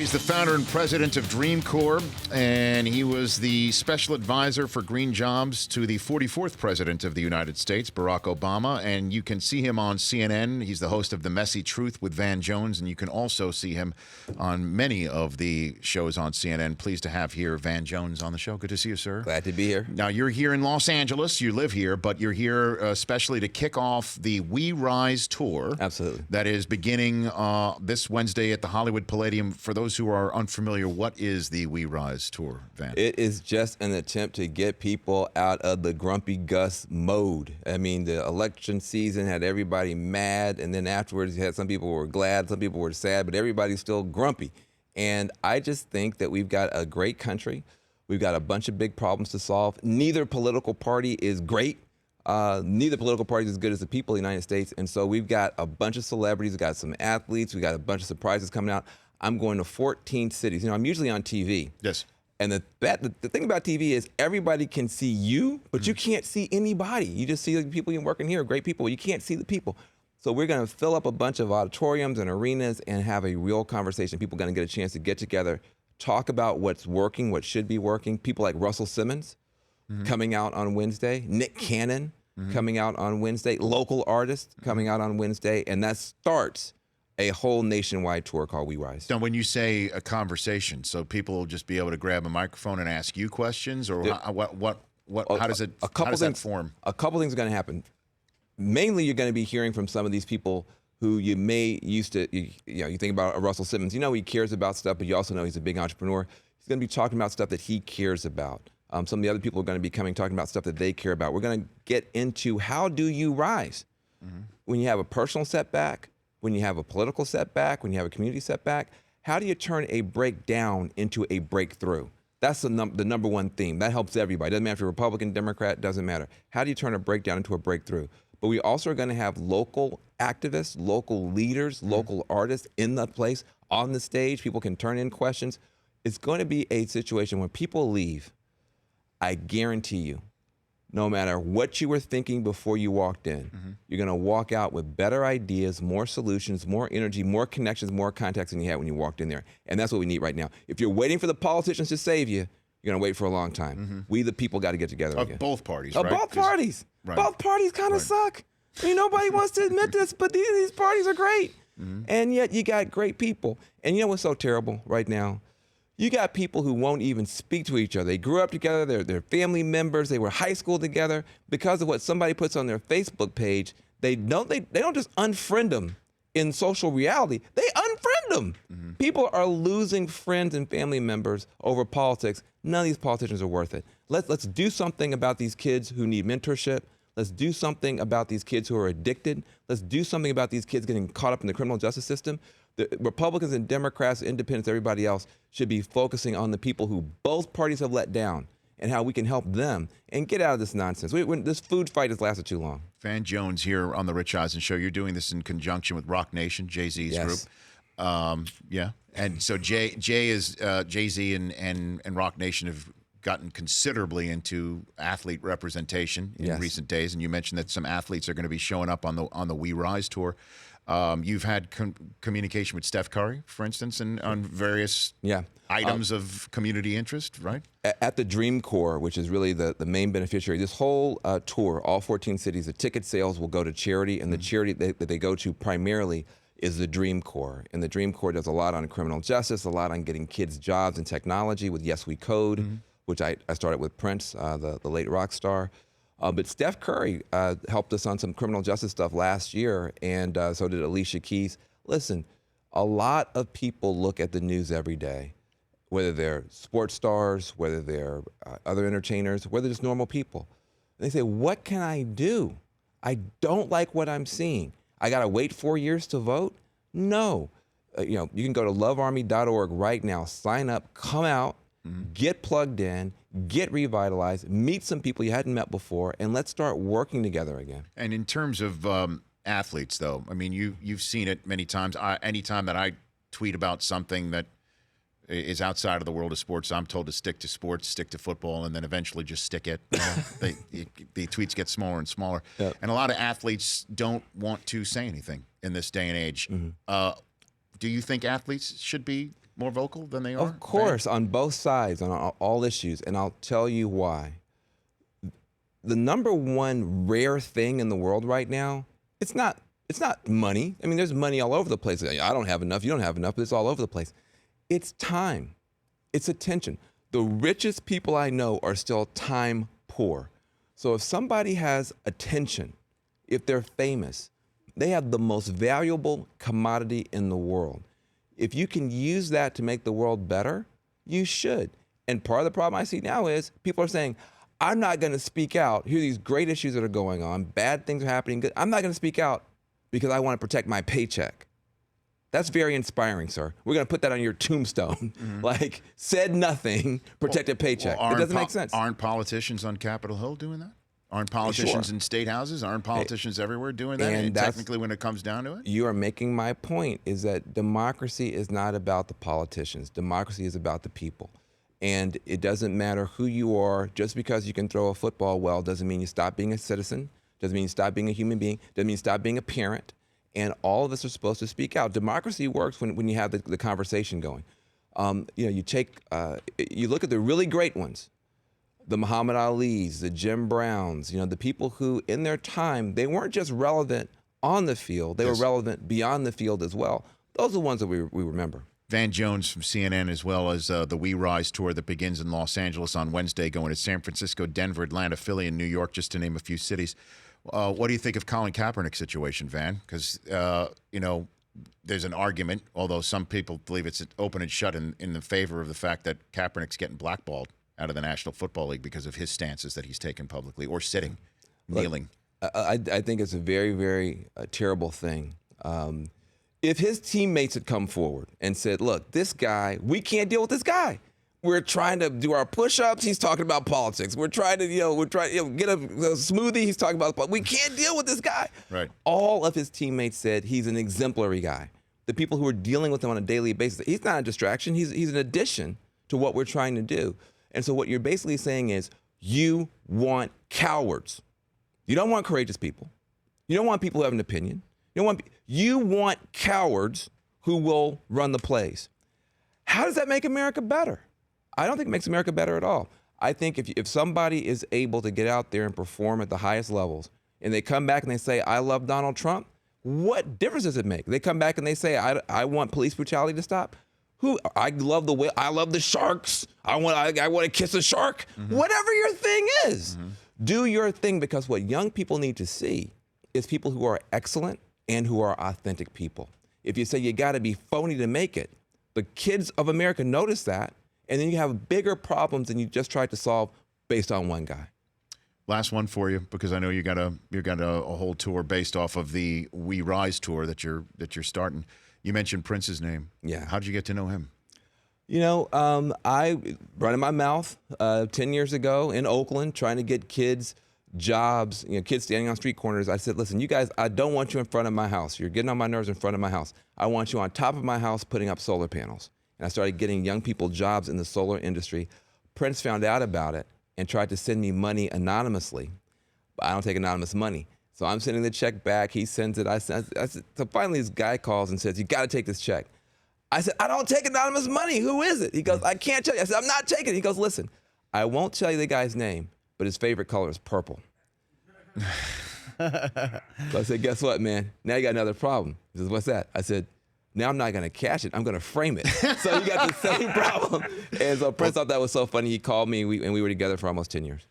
He's the founder and president of Dream Corps, and he was the special advisor for green jobs to the 44th president of the United States, Barack Obama. And you can see him on CNN. He's the host of The Messy Truth with Van Jones, and you can also see him on many of the shows on CNN. Pleased to have here Van Jones on the show. Good to see you, sir. Glad to be here. Now, you're here in Los Angeles. You live here, but you're here especially to kick off the We Rise tour. Absolutely. That is beginning this Wednesday at the Hollywood Palladium. For those who are unfamiliar, what is the We Rise tour, Van? It is just an attempt to get people out of the grumpy Gus mode. I mean, the election season had everybody mad, and then afterwards you had some people who were glad, some people were sad, but everybody's still grumpy. And I just think that we've got a great country. We've got a bunch of big problems to solve. Neither political party is great. Neither political party is as good as the people of the United States. And so we've got a bunch of celebrities, we've got some athletes, we've got a bunch of surprises coming out. I'm going to 14 cities. You know, I'm usually on TV. Yes. And the thing about TV is everybody can see you, but you can't see anybody. You just see the people you're working here, great people. You can't see the people. So we're going to fill up a bunch of auditoriums and arenas and have a real conversation. People are going to get a chance to get together, talk about what's working, what should be working. People like Russell Simmons coming out on Wednesday, Nick Cannon coming out on Wednesday, local artists coming out on Wednesday, and that starts a whole nationwide tour called We Rise. Now, when you say a conversation, so people will just be able to grab a microphone and ask you questions, or how does that form? A couple things are going to happen. Mainly, you're going to be hearing from some of these people who you may used to, you think about Russell Simmons. You know he cares about stuff, but you also know he's a big entrepreneur. He's going to be talking about stuff that he cares about. Some of the other people are going to be talking about stuff that they care about. We're going to get into how do you rise when you have a personal setback, when you have a political setback, when you have a community setback. How do you turn a breakdown into a breakthrough? That's the number one theme. That helps everybody. Doesn't matter if you're Republican, Democrat, doesn't matter. How do you turn a breakdown into a breakthrough? But we also are going to have local activists, local leaders, local artists in the place, on the stage. People can turn in questions. It's going to be a situation when people leave, I guarantee you, no matter what you were thinking before you walked in, you're going to walk out with better ideas, more solutions, more energy, more connections, more contacts than you had when you walked in there. And that's what we need right now. If you're waiting for the politicians to save you, you're going to wait for a long time. We, the people, got to get together again. Both parties, right? Both parties. Right. Both parties kind of suck. I mean, nobody wants to admit this, but these parties are great. And yet you got great people. And you know what's so terrible right now? You got people who won't even speak to each other. They grew up together, they're family members, they were high school together. Because of what somebody puts on their Facebook page, they don't just unfriend them in social reality, they unfriend them. People are losing friends and family members over politics. None of these politicians are worth it. Let's do something about these kids who need mentorship. Let's do something about these kids who are addicted. Let's do something about these kids getting caught up in the criminal justice system. The Republicans and Democrats, independents, everybody else should be focusing on the people who both parties have let down and how we can help them and get out of this nonsense. This food fight has lasted too long. Van Jones here on the Rich Eisen Show. You're doing this in conjunction with Roc Nation, Jay-Z's group. Yeah. And so Jay-Z and Roc Nation have gotten considerably into athlete representation in recent days. And you mentioned that some athletes are going to be showing up on the We Rise tour. You've had communication with Steph Curry, for instance, and on various items of community interest, right? At the Dream Corps, which is really the main beneficiary, this whole tour, all 14 cities, the ticket sales will go to charity, and the charity that they go to primarily is the Dream Corps. And the Dream Corps does a lot on criminal justice, a lot on getting kids jobs and technology with Yes We Code, which I started with Prince, the late rock star. But Steph Curry helped us on some criminal justice stuff last year, and so did Alicia Keys. Listen, a lot of people look at the news every day, whether they're sports stars, whether they're other entertainers, whether it's normal people. And they say, what can I do? I don't like what I'm seeing. I got to wait 4 years to vote? No. You can go to lovearmy.org right now, sign up, come out, get plugged in, get revitalized, meet some people you hadn't met before, and let's start working together again. And in terms of athletes, though, I mean, you've seen it many times. Anytime that I tweet about something that is outside of the world of sports, I'm told to stick to sports, stick to football, and then eventually just stick it. The tweets get smaller and smaller. Yep. And a lot of athletes don't want to say anything in this day and age. Do you think athletes should be more vocal than they are? Of course, on both sides, on all issues, and I'll tell you why. The number one rare thing in the world right now, it's not money. I mean, there's money all over the place. I don't have enough, you don't have enough, but it's all over the place. It's time. It's attention. The richest people I know are still time poor. So if somebody has attention, if they're famous, they have the most valuable commodity in the world. If you can use that to make the world better, you should. And part of the problem I see now is people are saying, I'm not going to speak out. Here are these great issues that are going on. Bad things are happening. Good. I'm not going to speak out because I want to protect my paycheck. That's very inspiring, sir. We're going to put that on your tombstone. Like, said nothing, protected paycheck. It doesn't make sense. Aren't politicians on Capitol Hill doing that? Aren't politicians in state houses? Aren't politicians everywhere doing that? And technically, when it comes down to it? You are making my point, is that democracy is not about the politicians. Democracy is about the people. And it doesn't matter who you are. Just because you can throw a football well doesn't mean you stop being a citizen, doesn't mean you stop being a human being, doesn't mean you stop being a parent. And all of us are supposed to speak out. Democracy works when you have the conversation going. You look at the really great ones, the Muhammad Alis, the Jim Browns, the people who in their time, they weren't just relevant on the field, they were relevant beyond the field as well. Those are the ones that we remember. Van Jones from CNN, as well as the We Rise tour that begins in Los Angeles on Wednesday, going to San Francisco, Denver, Atlanta, Philly, and New York, just to name a few cities. What do you think of Colin Kaepernick's situation, Van? Because, there's an argument, although some people believe it's open and shut in the favor of the fact that Kaepernick's getting blackballed out of the National Football League because of his stances that he's taken publicly, or sitting, kneeling. I think it's a very, very terrible thing. If his teammates had come forward and said, look, this guy, we can't deal with this guy. We're trying to do our push-ups. He's talking about politics. We're trying to, get a smoothie. He's talking about, we can't deal with this guy. Right. All of his teammates said he's an exemplary guy. The people who are dealing with him on a daily basis, he's not a distraction. He's an addition to what we're trying to do. And so what you're basically saying is you want cowards. You don't want courageous people. You don't want people who have an opinion. You want cowards who will run the plays. How does that make America better? I don't think it makes America better at all. I think if somebody is able to get out there and perform at the highest levels, and they come back and they say, I love Donald Trump, what difference does it make? They come back and they say, I want police brutality to stop. I love the whale. I love the sharks. I want to kiss a shark. Whatever your thing is, do your thing, because what young people need to see is people who are excellent and who are authentic people. If you say you got to be phony to make it, the kids of America notice that, and then you have bigger problems than you just tried to solve based on one guy. Last one for you, because I know you got a whole tour based off of the We Rise tour that you're starting. You mentioned Prince's name. Yeah. How did you get to know him? I running my mouth 10 years ago in Oakland, trying to get kids jobs, kids standing on street corners. I said, listen, you guys, I don't want you in front of my house. You're getting on my nerves in front of my house. I want you on top of my house putting up solar panels. And I started getting young people jobs in the solar industry. Prince found out about it and tried to send me money anonymously. But I don't take anonymous money. So I'm sending the check back. He sends it. I said, so finally this guy calls and says, you got to take this check. I said, I don't take anonymous money. Who is it? He goes, I can't tell you. I said, I'm not taking it. He goes, listen, I won't tell you the guy's name, but his favorite color is purple. So I said, guess what, man? Now you got another problem. He says, what's that? I said, now I'm not going to cash it. I'm going to frame it. So you got the same problem. And so Prince thought that was so funny. He called me, and we were together for almost 10 years.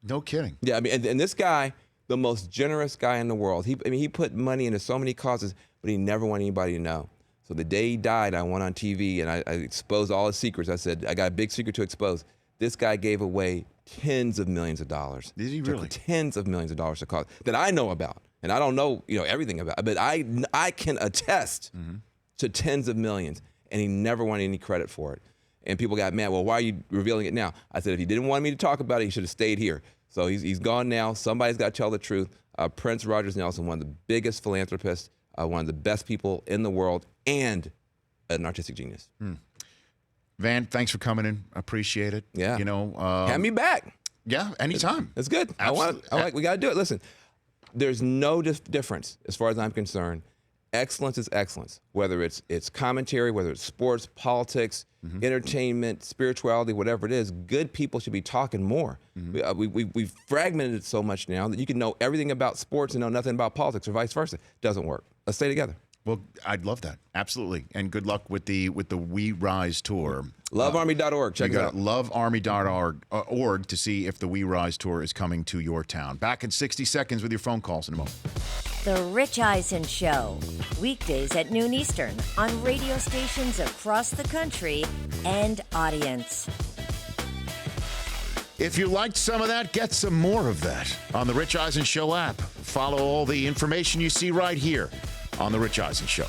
No kidding. Yeah, I mean, and this guy, the most generous guy in the world. He put money into so many causes, but he never wanted anybody to know. So the day he died, I went on TV and I exposed all his secrets. I said, I got a big secret to expose. This guy gave away tens of millions of dollars. Did he really? Tens of millions of dollars to cause that I know about. And I don't know, everything about it, but I can attest to tens of millions, and he never wanted any credit for it. And people got mad, well, why are you revealing it now? I said, if he didn't want me to talk about it, he should have stayed here. So he's gone now. Somebody's got to tell the truth. Prince Rogers Nelson, one of the biggest philanthropists, one of the best people in the world, and an artistic genius. Van, thanks for coming in. Appreciate it. Yeah. Have me back. Yeah, anytime. It's good. We got to do it. Listen, there's no difference as far as I'm concerned. excellence is excellence, whether it's commentary, whether it's sports, politics, entertainment, spirituality, whatever it is. Good people should be talking more. We've fragmented it so much now that you can know everything about sports and know nothing about politics, or vice versa. Doesn't work. Let's stay together. Well, I'd love that. Absolutely. And good luck with the We Rise tour. LoveArmy.org. Check it out. LoveArmy.org to see if the We Rise tour is coming to your town. Back in 60 seconds with your phone calls in a moment. The Rich Eisen Show, weekdays at noon Eastern on radio stations across the country and audience. If you liked some of that, get some more of that on the Rich Eisen Show app. Follow all the information you see right here on the Rich Eisen Show.